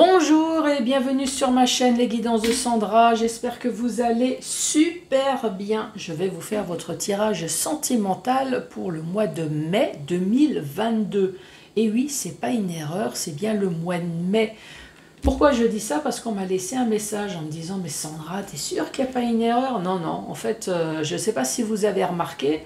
Bonjour et bienvenue sur ma chaîne Les Guidances de Sandra, j'espère que vous allez super bien. Je vais vous faire votre tirage sentimental pour le mois de mai 2022. Et oui, c'est pas une erreur, c'est bien le mois de mai. Pourquoi je dis ça? Parce qu'on m'a laissé un message en me disant « Mais Sandra, t'es sûre qu'il n'y a pas une erreur ?» Non, non, en fait, je ne sais pas si vous avez remarqué,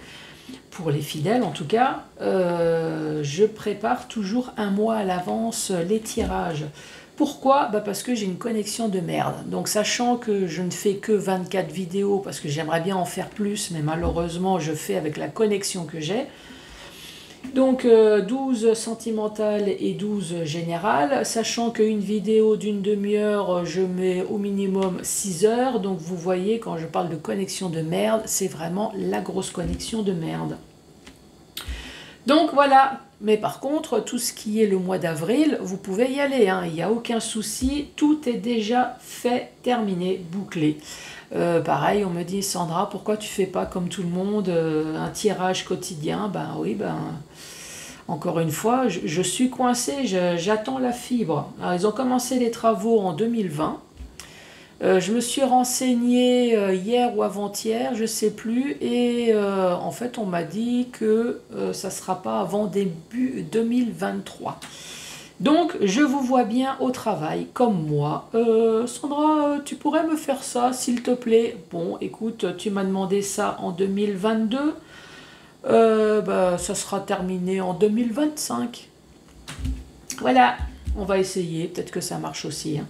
pour les fidèles en tout cas, je prépare toujours un mois à l'avance les tirages. Pourquoi? Parce que j'ai une connexion de merde. Donc sachant que je ne fais que 24 vidéos, parce que j'aimerais bien en faire plus, mais malheureusement je fais avec la connexion que j'ai. Donc 12 sentimentales et 12 générales, sachant qu'une vidéo d'une demi-heure, je mets au minimum 6 heures. Donc vous voyez, quand je parle de connexion de merde, c'est vraiment la grosse connexion de merde. Donc voilà, mais par contre, tout ce qui est le mois d'avril, vous pouvez y aller, hein, il n'y a aucun souci, tout est déjà fait, terminé, bouclé. Pareil, on me dit, Sandra, pourquoi tu fais pas comme tout le monde, un tirage quotidien? Ben oui, encore une fois, je suis coincée, j'attends la fibre. Alors, ils ont commencé les travaux en 2020. Je me suis renseignée hier ou avant-hier, je ne sais plus, et en fait on m'a dit que ça ne sera pas avant début 2023. Donc je vous vois bien au travail, comme moi. Sandra, tu pourrais me faire ça, s'il te plaît? Bon, écoute, tu m'as demandé ça en 2022, ça sera terminé en 2025. Voilà, on va essayer, peut-être que ça marche aussi, hein.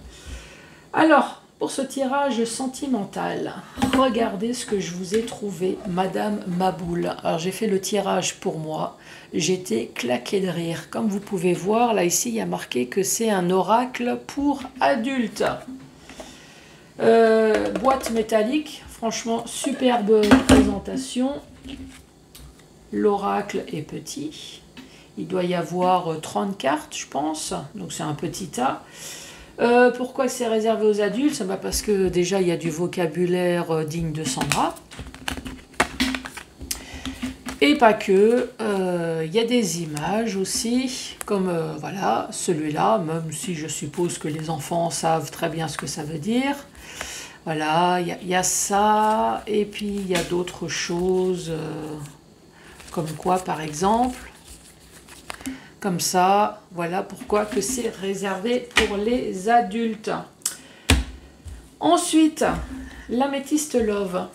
Alors, pour ce tirage sentimental, regardez ce que je vous ai trouvé, Madame Maboule. Alors j'ai fait le tirage pour moi, j'étais claquée de rire. Comme vous pouvez voir, là ici il y a marqué que c'est un oracle pour adultes. Boîte métallique, franchement superbe présentation. L'oracle est petit, il doit y avoir 30 cartes je pense, donc c'est un petit tas. Pourquoi c'est réservé aux adultes? Parce que déjà il y a du vocabulaire digne de Sandra. Et pas que, il y a des images aussi, comme voilà, celui-là, même si je suppose que les enfants savent très bien ce que ça veut dire. Voilà, il y a ça, et puis il y a d'autres choses, comme quoi par exemple. Comme ça, voilà pourquoi que c'est réservé pour les adultes. Ensuite, l'améthyste love.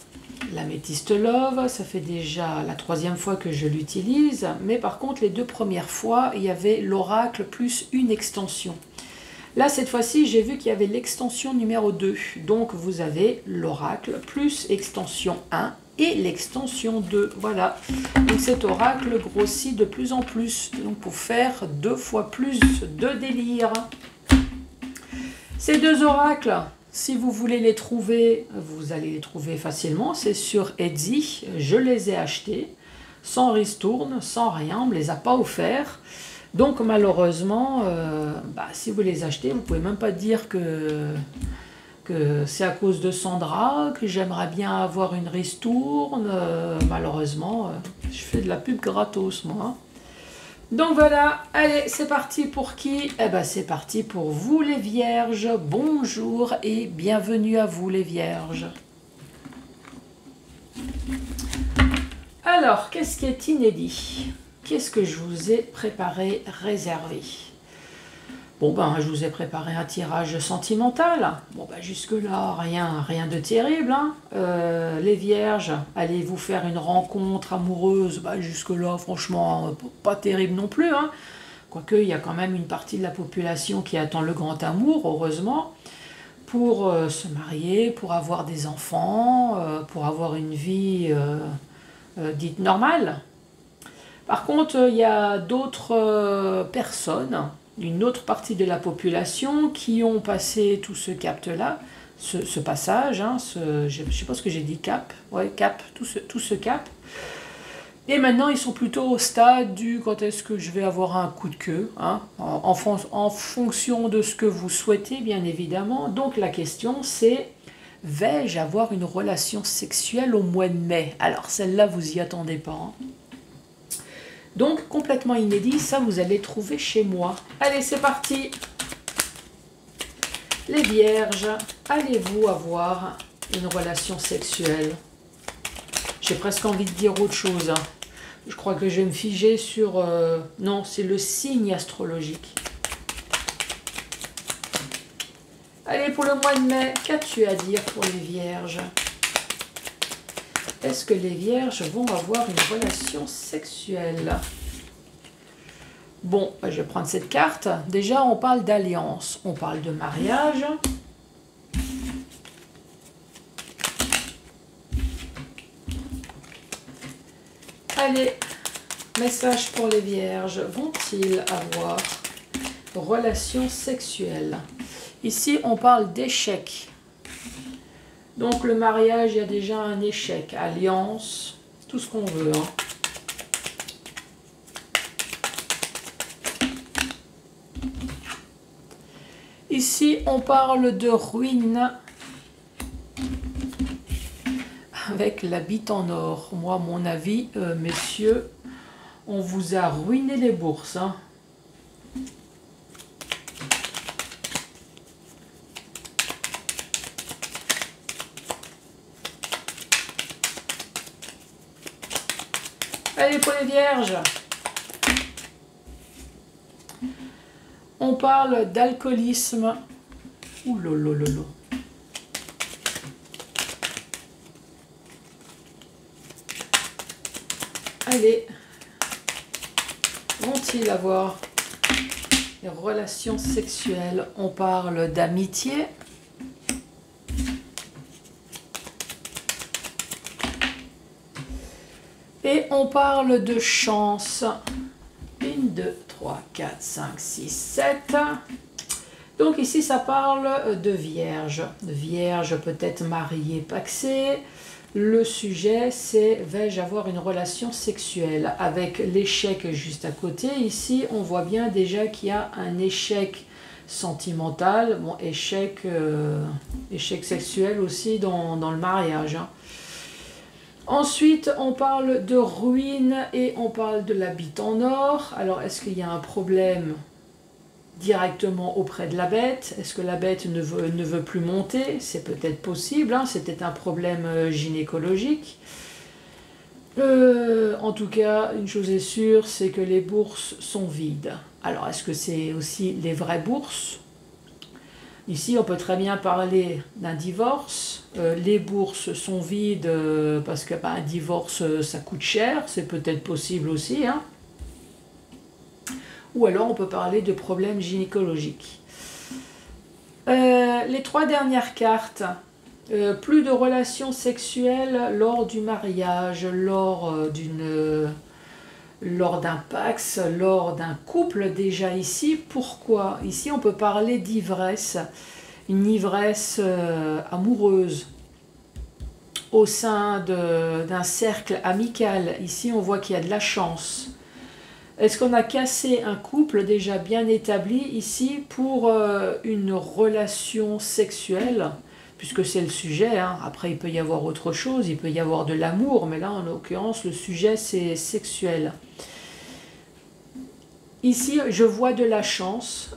L'améthyste love, ça fait déjà la 3e fois que je l'utilise, mais par contre, les 2 premières fois, il y avait l'oracle plus une extension. Là, cette fois-ci, j'ai vu qu'il y avait l'extension numéro 2. Donc, vous avez l'oracle plus extension 1 et l'extension 2. Voilà. Donc, cet oracle grossit de plus en plus. Donc, pour faire 2 fois plus de délire. Ces 2 oracles, si vous voulez les trouver, vous allez les trouver facilement. C'est sur Etsy. Je les ai achetés sans ristourne, sans rien. On ne me les a pas offerts. Donc malheureusement, si vous les achetez, vous ne pouvez même pas dire que c'est à cause de Sandra, que j'aimerais bien avoir une ristourne. Malheureusement, je fais de la pub gratos, moi. Donc voilà, allez, c'est parti pour qui? C'est parti pour vous les vierges. Bonjour et bienvenue à vous les vierges. Alors, qu'est-ce qui est inédit? Qu'est-ce que je vous ai préparé, réservé? Bon, je vous ai préparé un tirage sentimental. Bon, jusque-là, rien de terrible, hein. Les vierges, allez vous faire une rencontre amoureuse. Jusque-là, franchement, pas terrible non plus, hein. Quoique, il y a quand même une partie de la population qui attend le grand amour, heureusement, pour se marier, pour avoir des enfants, pour avoir une vie dite normale. Par contre, il y a d'autres personnes, une autre partie de la population qui ont passé tout ce cap-là, ce passage, hein, je ne sais pas ce que j'ai dit, cap, ouais, cap, tout ce cap. Et maintenant, ils sont plutôt au stade du quand est-ce que je vais avoir un coup de queue, hein, en fonction de ce que vous souhaitez, bien évidemment. Donc la question, c'est, vais-je avoir une relation sexuelle au mois de mai? Alors celle-là, vous y attendez pas, hein. Donc, complètement inédit, ça vous allez trouver chez moi. Allez, c'est parti! Les vierges, allez-vous avoir une relation sexuelle? J'ai presque envie de dire autre chose. Hein. Je crois que je vais me figer sur... non, c'est le signe astrologique. Allez, pour le mois de mai, qu'as-tu à dire pour les vierges? Est-ce que les vierges vont avoir une relation sexuelle? Bon, je vais prendre cette carte. Déjà, on parle d'alliance, on parle de mariage. Allez, message pour les vierges. Vont-ils avoir relation sexuelle? Ici, on parle d'échec. Donc, le mariage, il y a déjà un échec. Alliance, tout ce qu'on veut. Hein. Ici, on parle de ruine avec la bite en or. Moi, à mon avis, messieurs, on vous a ruiné les bourses. Hein. Allez, pour les vierges. On parle d'alcoolisme. Ouh lolo. Allez. Vont-ils avoir des relations sexuelles? On parle d'amitié. Et on parle de chance. 1, 2, 3, 4, 5, 6, 7. Donc ici, ça parle de vierge. Vierge peut-être mariée, paxée. Le sujet, c'est vais-je avoir une relation sexuelle? Avec l'échec juste à côté, ici, on voit bien déjà qu'il y a un échec sentimental. Bon, échec sexuel aussi dans le mariage. Hein. Ensuite, on parle de ruine et on parle de la bite en or. Alors, est-ce qu'il y a un problème directement auprès de la bête? Est-ce que la bête ne veut plus monter? C'est peut-être possible, hein, c'est peut-être un problème gynécologique. En tout cas, une chose est sûre, c'est que les bourses sont vides. Alors, est-ce que c'est aussi les vraies bourses? Ici, on peut très bien parler d'un divorce. Les bourses sont vides parce que un divorce, ça coûte cher. C'est peut-être possible aussi. Hein. Ou alors, on peut parler de problèmes gynécologiques. Les 3 dernières cartes. Plus de relations sexuelles lors du mariage, lors d'un pax, lors d'un couple déjà ici. Pourquoi? Ici, on peut parler d'ivresse, une ivresse amoureuse au sein d'un cercle amical. Ici, on voit qu'il y a de la chance. Est-ce qu'on a cassé un couple déjà bien établi ici pour une relation sexuelle? Puisque c'est le sujet, hein. Après il peut y avoir autre chose, il peut y avoir de l'amour, mais là en l'occurrence le sujet c'est sexuel. Ici je vois de la chance,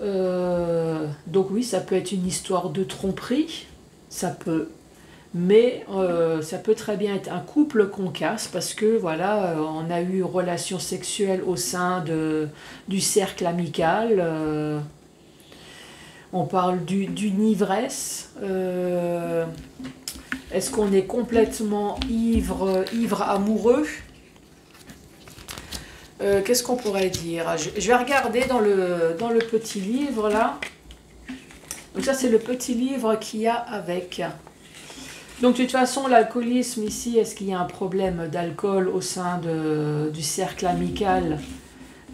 donc oui ça peut être une histoire de tromperie, ça peut, mais ça peut très bien être un couple qu'on casse parce que voilà, on a eu une relation sexuelle au sein du cercle amical. On parle d'une ivresse. Est-ce qu'on est complètement ivre amoureux? Qu'est-ce qu'on pourrait dire? Je vais regarder dans le petit livre là. Donc ça c'est le petit livre qu'il y a avec. Donc de toute façon l'alcoolisme ici, est-ce qu'il y a un problème d'alcool au sein du cercle amical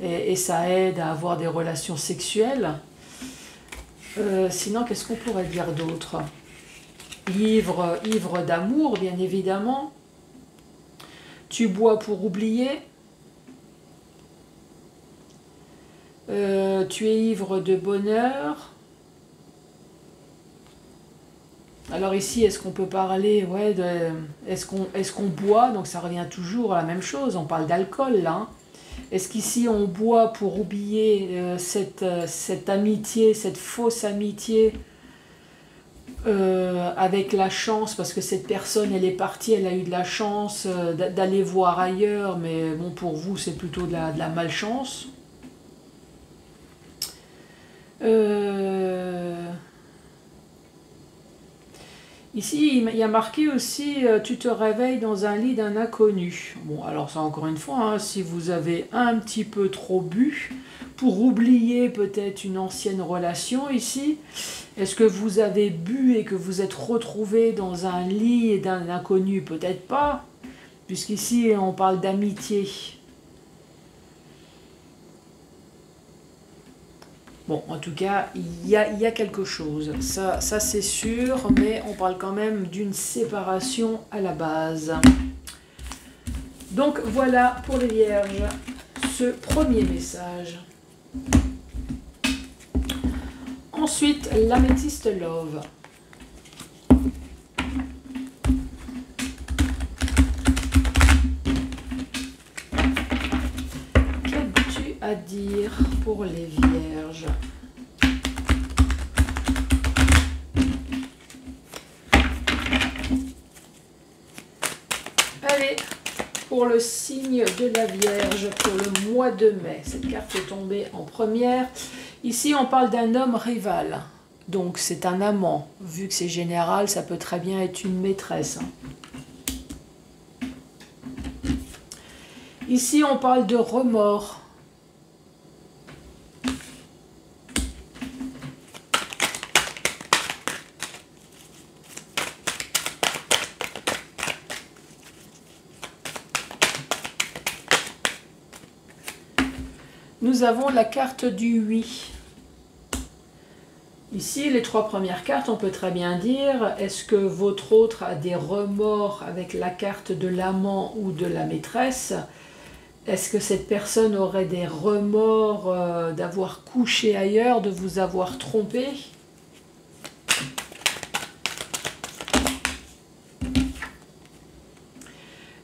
et ça aide à avoir des relations sexuelles? Sinon, qu'est-ce qu'on pourrait dire d'autre? Ivre d'amour, bien évidemment. Tu bois pour oublier. Tu es ivre de bonheur. Alors ici, est-ce qu'on peut parler, ouais, est-ce qu'on boit? Donc ça revient toujours à la même chose, on parle d'alcool là. Hein. Est-ce qu'ici on boit pour oublier cette amitié, cette fausse amitié avec la chance, parce que cette personne, elle est partie, elle a eu de la chance d'aller voir ailleurs, mais bon, pour vous, c'est plutôt de la malchance. Ici, il y a marqué aussi tu te réveilles dans un lit d'un inconnu. Bon, alors ça encore une fois, hein, si vous avez un petit peu trop bu, pour oublier peut-être une ancienne relation ici, est-ce que vous avez bu et que vous êtes retrouvé dans un lit d'un inconnu? Peut-être pas, puisqu'ici on parle d'amitié. Bon, en tout cas, il y a quelque chose, ça c'est sûr, mais on parle quand même d'une séparation à la base. Donc voilà pour les vierges, ce premier message. Ensuite, l'améthyste love. Qu'as-tu à dire pour les vierges? Allez, pour le signe de la Vierge, pour le mois de mai. Cette carte est tombée en première. Ici, on parle d'un homme rival. Donc, c'est un amant. Vu que c'est général, ça peut très bien être une maîtresse. Ici, on parle de remords. Nous avons la carte du oui. Ici, les trois premières cartes, on peut très bien dire, est-ce que votre autre a des remords avec la carte de l'amant ou de la maîtresse? Est-ce que cette personne aurait des remords d'avoir couché ailleurs, de vous avoir trompé?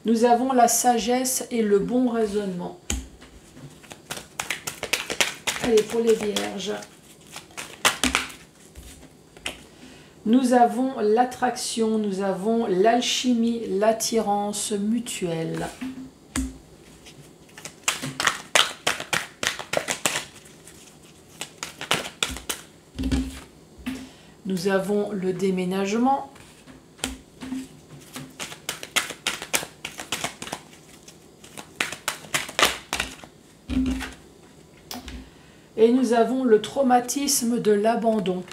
Nous avons la sagesse et le bon raisonnement. Allez, pour les vierges. Nous avons l'attraction, nous avons l'alchimie, l'attirance mutuelle. Nous avons le déménagement. Et nous avons le traumatisme de l'abandon.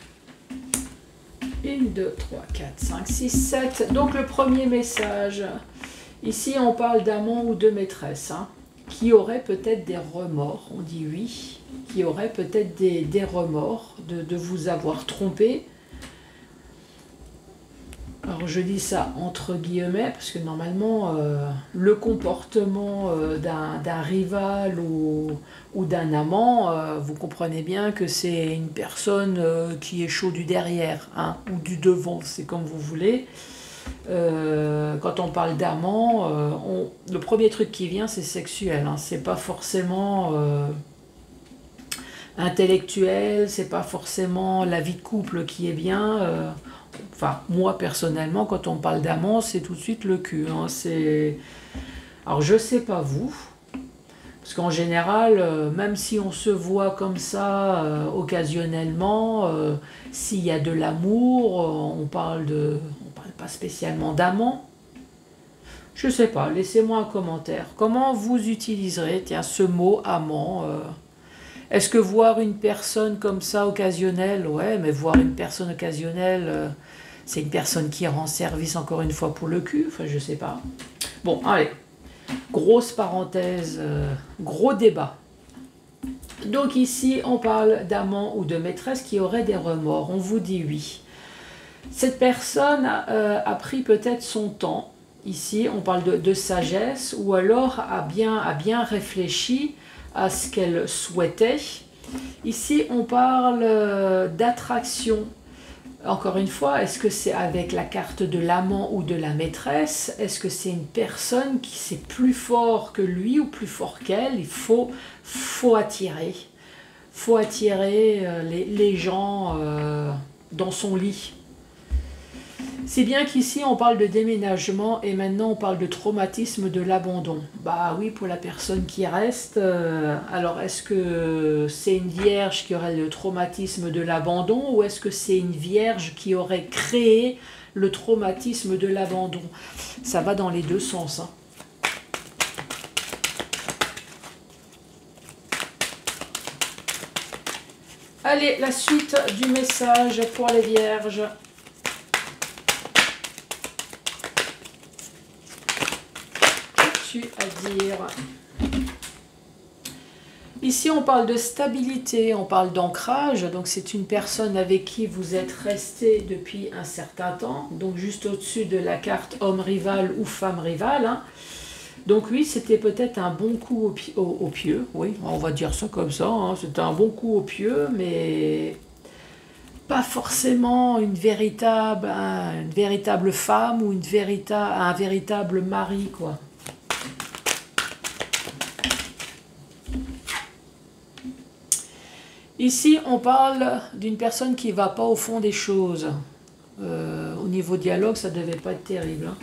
1, 2, 3, 4, 5, 6, 7. Donc le premier message. Ici, on parle d'amant ou de maîtresse, hein, qui aurait peut-être des remords. On dit oui. Qui aurait peut-être des remords de vous avoir trompé. Alors je dis ça entre guillemets, parce que normalement, le comportement d'un rival ou d'un amant, vous comprenez bien que c'est une personne qui est chaud du derrière, hein, ou du devant, c'est comme vous voulez. Quand on parle d'amant, le premier truc qui vient, c'est sexuel, hein, c'est pas forcément intellectuel, c'est pas forcément la vie de couple qui est bien. Enfin, moi personnellement, quand on parle d'amant, c'est tout de suite le cul. Hein, alors, je sais pas vous, parce qu'en général, même si on se voit comme ça occasionnellement, s'il y a de l'amour, on parle pas spécialement d'amant. Je sais pas, laissez-moi un commentaire. Comment vous utiliserez, tiens, ce mot amant Est-ce que voir une personne comme ça occasionnelle, ouais, mais voir une personne occasionnelle, c'est une personne qui rend service encore une fois pour le cul, enfin je sais pas. Bon, allez, grosse parenthèse, gros débat. Donc ici, on parle d'amant ou de maîtresse qui aurait des remords, on vous dit oui. Cette personne a pris peut-être son temps, ici on parle de sagesse, ou alors a bien réfléchi à ce qu'elle souhaitait. Ici, on parle d'attraction. Encore une fois, est-ce que c'est avec la carte de l'amant ou de la maîtresse? Est-ce que c'est une personne qui c'est plus fort que lui ou plus fort qu'elle? Il faut attirer. Faut attirer les gens dans son lit. C'est bien qu'ici on parle de déménagement et maintenant on parle de traumatisme de l'abandon. Bah oui, pour la personne qui reste. Alors est-ce que c'est une vierge qui aurait le traumatisme de l'abandon ou est-ce que c'est une vierge qui aurait créé le traumatisme de l'abandon? Ça va dans les deux sens, hein. Allez, la suite du message pour les vierges. Qu'as-tu à dire? Ici, on parle de stabilité, on parle d'ancrage. Donc, c'est une personne avec qui vous êtes resté depuis un certain temps. Donc, juste au-dessus de la carte homme rival ou femme rivale, hein. Donc oui, c'était peut-être un bon coup au pieu, oui, on va dire ça comme ça, hein. C'était un bon coup au pieu, mais pas forcément une véritable femme ou un véritable mari, quoi. Ici, on parle d'une personne qui ne va pas au fond des choses. Au niveau dialogue, ça ne devait pas être terrible, hein.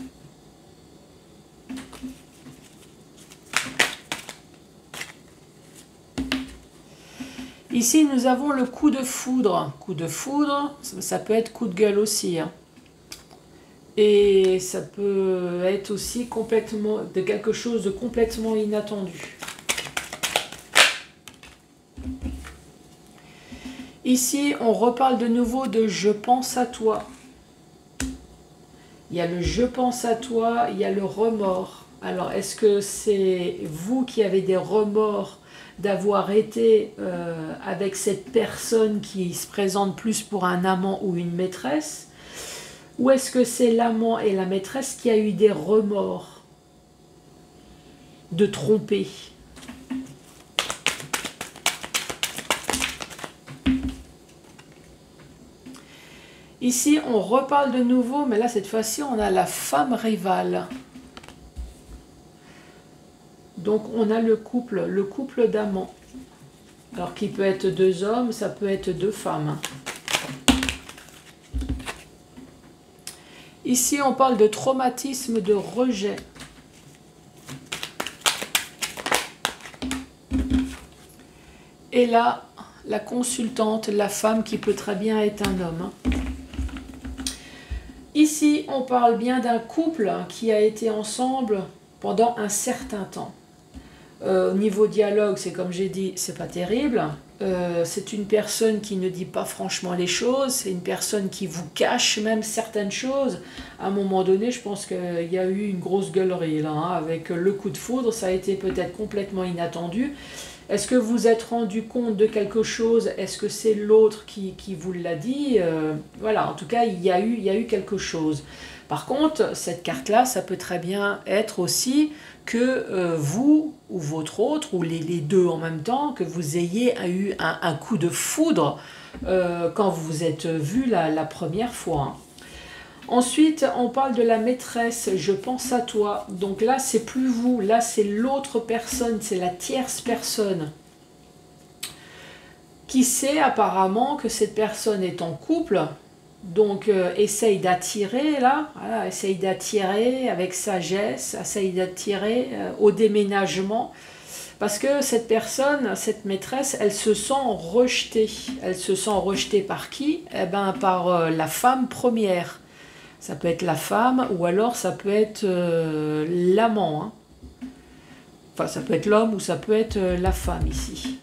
Ici, nous avons le coup de foudre. Coup de foudre, ça peut être coup de gueule aussi, hein. Et ça peut être aussi complètement de quelque chose de complètement inattendu. Ici, on reparle de nouveau de « je pense à toi ». Il y a le « je pense à toi », il y a le remords. Alors, est-ce que c'est vous qui avez des remords d'avoir été avec cette personne qui se présente plus pour un amant ou une maîtresse? Ou est-ce que c'est l'amant et la maîtresse qui a eu des remords de tromper? Ici, on reparle de nouveau, mais là, cette fois-ci, on a la femme rivale. Donc, on a le couple d'amants. Alors, qui peut être deux hommes, ça peut être deux femmes. Ici, on parle de traumatisme de rejet. Et là, la consultante, la femme qui peut très bien être un homme. Ici, on parle bien d'un couple qui a été ensemble pendant un certain temps. Au niveau dialogue, c'est comme j'ai dit, c'est pas terrible. C'est une personne qui ne dit pas franchement les choses, c'est une personne qui vous cache même certaines choses. À un moment donné, je pense qu'il y a eu une grosse gueulerie là, hein, avec le coup de foudre, ça a été peut-être complètement inattendu. Est-ce que vous vous êtes rendu compte de quelque chose? Est-ce que c'est l'autre qui vous l'a dit? Voilà, en tout cas, il y a eu quelque chose. Par contre, cette carte-là, ça peut très bien être aussi que vous ou votre autre, ou les deux en même temps, que vous ayez eu un coup de foudre quand vous vous êtes vus la première fois, hein. Ensuite, on parle de la maîtresse, je pense à toi. Donc là, c'est plus vous, là, c'est l'autre personne, c'est la tierce personne qui sait apparemment que cette personne est en couple. Donc, essaye d'attirer, là, voilà, essaye d'attirer avec sagesse, essaye d'attirer au déménagement. Parce que cette personne, cette maîtresse, elle se sent rejetée. Elle se sent rejetée par qui? Eh ben, par la femme première. Ça peut être la femme ou alors ça peut être l'amant, hein. Enfin, ça peut être l'homme ou ça peut être la femme ici.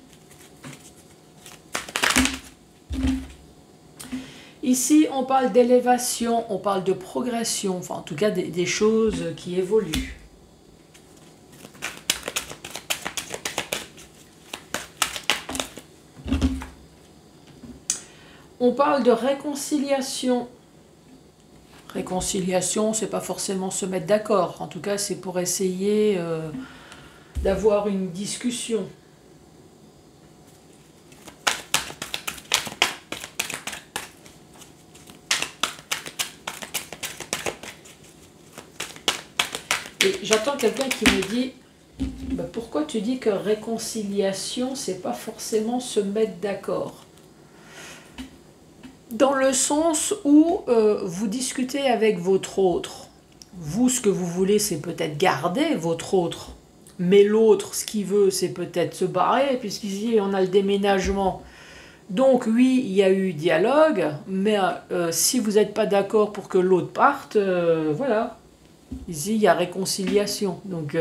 Ici, on parle d'élévation, on parle de progression, enfin en tout cas des choses qui évoluent. On parle de réconciliation. Réconciliation, c'est pas forcément se mettre d'accord. En tout cas, c'est pour essayer d'avoir une discussion. Et j'attends quelqu'un qui me dit bah, pourquoi tu dis que réconciliation, c'est pas forcément se mettre d'accord? Dans le sens où vous discutez avec votre autre. Vous, ce que vous voulez, c'est peut-être garder votre autre. Mais l'autre, ce qu'il veut, c'est peut-être se barrer, puisqu'ici, on a le déménagement. Donc oui, il y a eu dialogue, mais si vous n'êtes pas d'accord pour que l'autre parte, voilà. Ici, il y a réconciliation. Donc,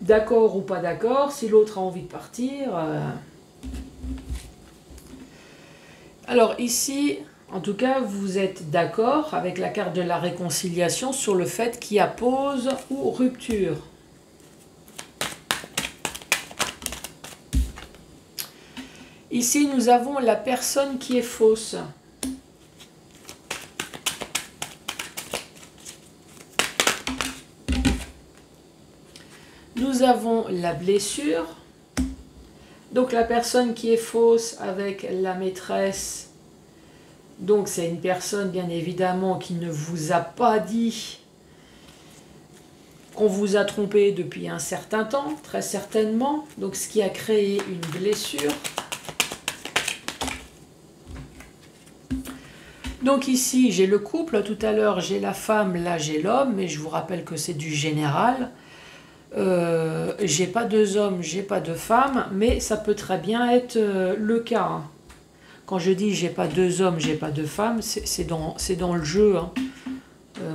d'accord ou pas d'accord, si l'autre a envie de partir... Alors ici, en tout cas, vous êtes d'accord avec la carte de la réconciliation sur le fait qu'il y a pause ou rupture. Ici, nous avons la personne qui est fausse. Nous avons la blessure. Donc la personne qui est fausse avec la maîtresse, donc c'est une personne bien évidemment qui ne vous a pas dit qu'on vous a trompé depuis un certain temps, très certainement. Donc ce qui a créé une blessure. Donc ici j'ai le couple, tout à l'heure j'ai la femme, là j'ai l'homme, mais je vous rappelle que c'est du général. J'ai pas deux hommes, j'ai pas deux femmes, mais ça peut très bien être le cas. Hein. Quand je dis j'ai pas deux hommes, j'ai pas deux femmes, c'est dans le jeu. Hein.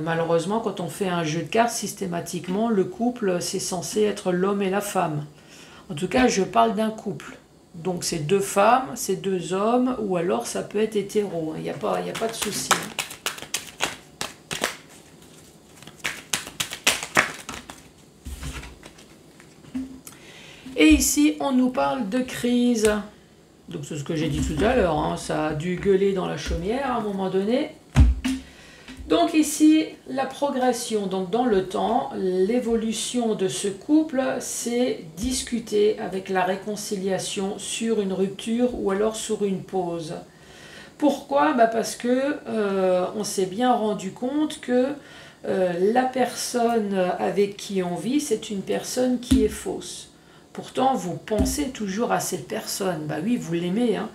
Malheureusement, quand on fait un jeu de cartes, systématiquement, le couple, c'est censé être l'homme et la femme. En tout cas, je parle d'un couple. Donc c'est deux femmes, c'est deux hommes, ou alors ça peut être hétéro. Il n'y a pas de souci. Hein. Et ici, on nous parle de crise. Donc c'est ce que j'ai dit tout à l'heure, hein. Ça a dû gueuler dans la chaumière à un moment donné. Donc ici, la progression, donc dans le temps, l'évolution de ce couple, c'est discuter avec la réconciliation sur une rupture ou alors sur une pause. Pourquoi? Parce que on s'est bien rendu compte que la personne avec qui on vit, c'est une personne qui est fausse. Pourtant, vous pensez toujours à cette personne. Bah oui, vous l'aimez. Hein.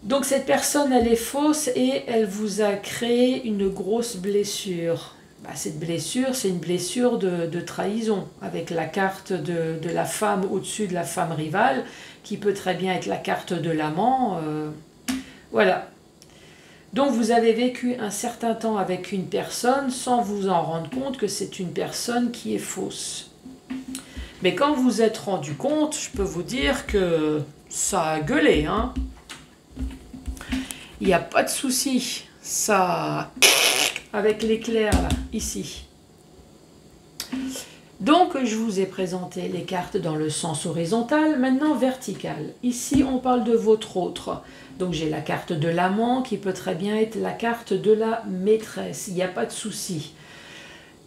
Donc cette personne, elle est fausse et elle vous a créé une grosse blessure. Bah, cette blessure, c'est une blessure de trahison, avec la carte de la femme au-dessus de la femme rivale, qui peut très bien être la carte de l'amant. Voilà. Donc vous avez vécu un certain temps avec une personne sans vous en rendre compte que c'est une personne qui est fausse. Mais quand vous vous êtes rendu compte, je peux vous dire que ça a gueulé. Hein. Il n'y a pas de souci. Ça, avec l'éclair là, ici. Donc je vous ai présenté les cartes dans le sens horizontal, maintenant vertical. Ici on parle de votre autre. Donc j'ai la carte de l'amant qui peut très bien être la carte de la maîtresse. Il n'y a pas de souci.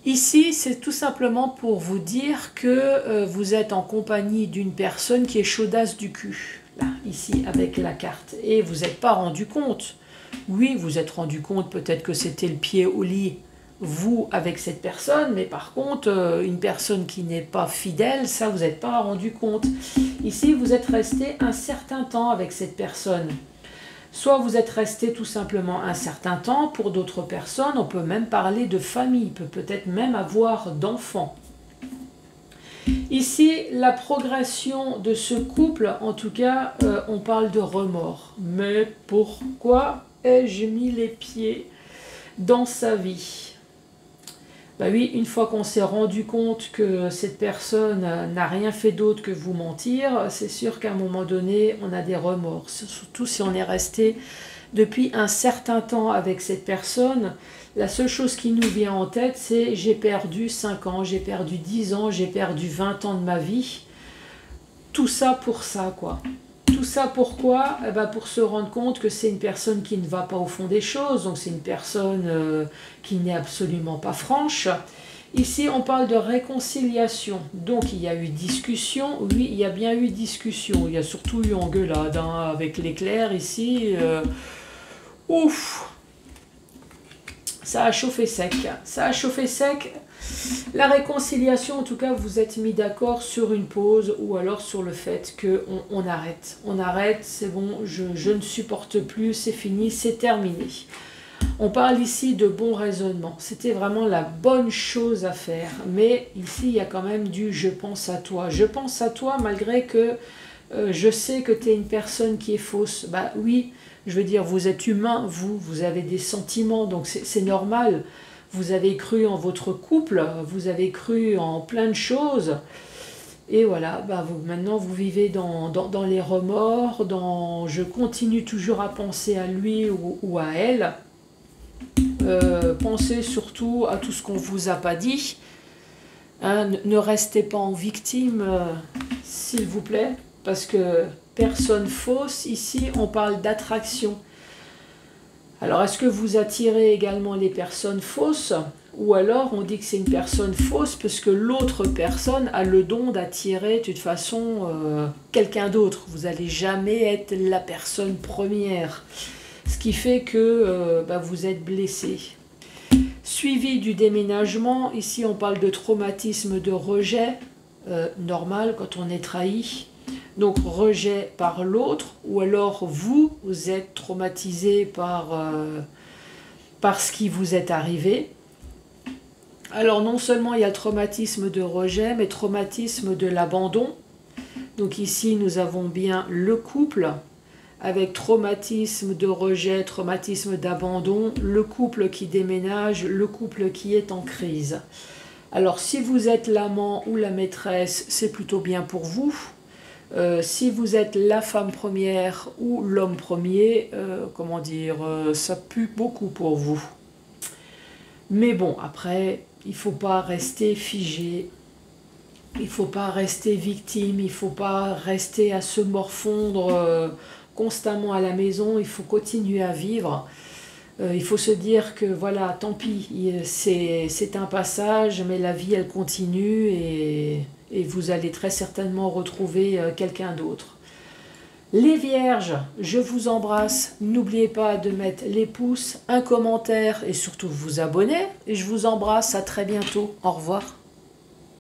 Ici, c'est tout simplement pour vous dire que vous êtes en compagnie d'une personne qui est chaudasse du cul. Là, ici, avec la carte. Et vous n'êtes pas rendu compte. Oui, vous êtes rendu compte peut-être que c'était le pied au lit, vous, avec cette personne. Mais par contre, une personne qui n'est pas fidèle, ça, vous n'êtes pas rendu compte. Ici, vous êtes resté un certain temps avec cette personne. Soit vous êtes resté tout simplement un certain temps, pour d'autres personnes, on peut même parler de famille, peut-être même avoir d'enfants. Ici, la progression de ce couple, en tout cas, on parle de remords. Mais pourquoi ai-je mis les pieds dans sa vie? Bah oui, une fois qu'on s'est rendu compte que cette personne n'a rien fait d'autre que vous mentir, c'est sûr qu'à un moment donné, on a des remords. Surtout si on est resté depuis un certain temps avec cette personne. La seule chose qui nous vient en tête, c'est j'ai perdu 5 ans, j'ai perdu 10 ans, j'ai perdu 20 ans de ma vie. Tout ça pour ça, quoi. Tout ça pourquoi? Eh ben pour se rendre compte que c'est une personne qui ne va pas au fond des choses, donc c'est une personne qui n'est absolument pas franche. Ici, on parle de réconciliation. Donc, il y a eu discussion. Oui, il y a bien eu discussion. Il y a surtout eu engueulade hein, avec l'éclair ici. Ouf! Ça a chauffé sec. Ça a chauffé sec. La réconciliation, en tout cas, vous êtes mis d'accord sur une pause ou alors sur le fait qu'on arrête. On arrête, c'est bon, je ne supporte plus, c'est fini, c'est terminé. On parle ici de bon raisonnement. C'était vraiment la bonne chose à faire. Mais ici, il y a quand même du « je pense à toi ». Je pense à toi malgré que je sais que tu es une personne qui est fausse. Bah oui, je veux dire, vous êtes humain, vous avez des sentiments, donc c'est normal. Vous avez cru en votre couple, vous avez cru en plein de choses. Et voilà, bah maintenant vous vivez dans les remords, dans « je continue toujours à penser à lui ou à elle ». Pensez surtout à tout ce qu'on ne vous a pas dit. Hein, ne restez pas en victime, s'il vous plaît, parce que personne fausse, ici on parle d'attraction. Alors est-ce que vous attirez également les personnes fausses? Ou alors on dit que c'est une personne fausse parce que l'autre personne a le don d'attirer de toute façon quelqu'un d'autre. Vous n'allez jamais être la personne première. Ce qui fait que vous êtes blessé. Suivi du déménagement, ici on parle de traumatisme de rejet, normal quand on est trahi. Donc rejet par l'autre, ou alors vous êtes traumatisé par ce qui vous est arrivé. Alors non seulement il y a le traumatisme de rejet, mais traumatisme de l'abandon. Donc ici nous avons bien le couple, avec traumatisme de rejet, traumatisme d'abandon, le couple qui déménage, le couple qui est en crise. Alors si vous êtes l'amant ou la maîtresse, c'est plutôt bien pour vous. Si vous êtes la femme première ou l'homme premier, comment dire, ça pue beaucoup pour vous. Mais bon, après, il ne faut pas rester figé, il ne faut pas rester victime, il ne faut pas rester à se morfondre constamment à la maison, il faut continuer à vivre. Il faut se dire que voilà, tant pis, c'est un passage, mais la vie elle continue et vous allez très certainement retrouver quelqu'un d'autre. Les vierges, je vous embrasse. N'oubliez pas de mettre les pouces, un commentaire et surtout vous abonner. Et je vous embrasse, à très bientôt. Au revoir.